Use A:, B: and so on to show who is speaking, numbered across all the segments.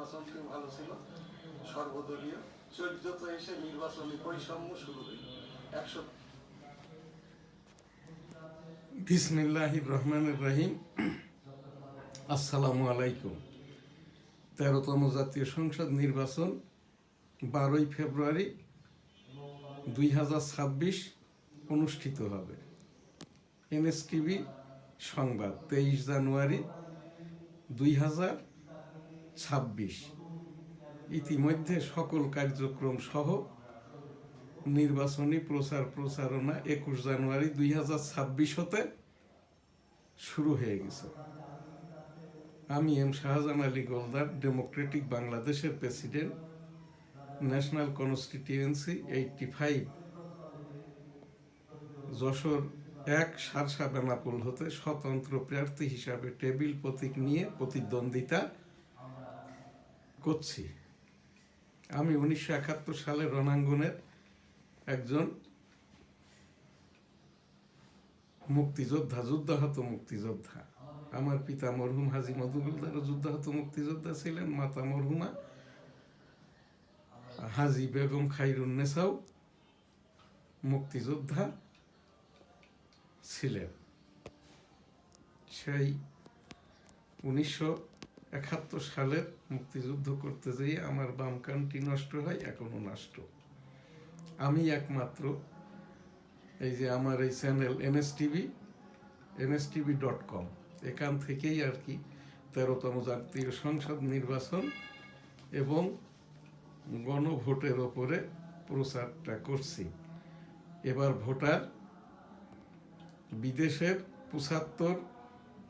A: নির্বাচনটি ভালো ছিল, সর্বদলীয়। 14তে এসে নির্বাচনী বৈষম্য শুরু হইল। 100।
B: বিসমিল্লাহির রহমানির রহিম। আসসালামু আলাইকুম। 13তম জাতীয় সংসদ নির্বাচন 12ই ফেব্রুয়ারি 2026 অনুষ্ঠিত হবে। এনএসটিভি সংবাদ 23 জানুয়ারি 2026। ইতিমধ্যে সকল কার্যক্রম সহ নির্বাচনী প্রচারণা 21 জানুয়ারি 2026 হতে শুরু হয়ে গেছে। আমি এম শাহজাহান আলী গোলদার, ডেমোক্রেটিক বাংলাদেশের president, national constituency 85, Jessore 1 সারসা Benapole হতে স্বতন্ত্র প্রার্থী হিসাবে টেবিল প্রতীক নিয়ে প্রতিদ্বন্দ্বিতা করছি। আমি 1971 সালে রণাঙ্গনের একজন মুক্তিযোদ্ধা, যুদ্ধাহত মুক্তিযোদ্ধা। আমার পিতা মরহুম হাজী মধুগুলদারও যুদ্ধাহত মুক্তিযোদ্ধা ছিলেন। মাতা মরহুমা হাজী বেগম খাইরুন্নেসাও মুক্তিযোদ্ধা ছিলেন। সেই 1971 সালের মুক্তিযুদ্ধ করতে যেয়ে আমার বাম কানটি নষ্ট হয়, এখনো নষ্ট। আমি একমাত্র এই যে আমার এই চ্যানেল NSTV.com, এখান থেকেই আর কি 13তম জাতীয় সংসদ নির্বাচন এবং গণভোটের ওপরে প্রচারটা করছি। এবার ভোটার বিদেশের 75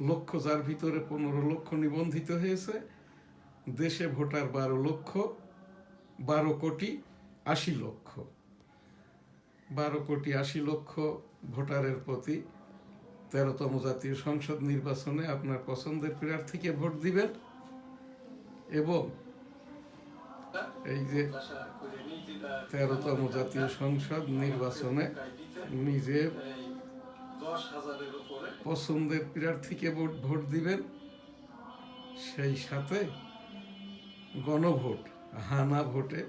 B: লক্ষ, যার ভিতরে 15 লক্ষ নিবন্ধিত হয়েছে। দেশে ভোটার 12 কোটি 80 লক্ষ। 12 কোটি 80 লক্ষ ভোটারের প্রতি 13তম জাতীয় সংসদ নির্বাচনে আপনার পছন্দের প্রার্থীকে ভোট দিবেন এবং এই যে 13তম জাতীয় সংসদ নির্বাচনে নিজের পছন্দের প্রার্থীকে ভোট দিবেন। সেই সাথে গণভোট, হানা ভোটে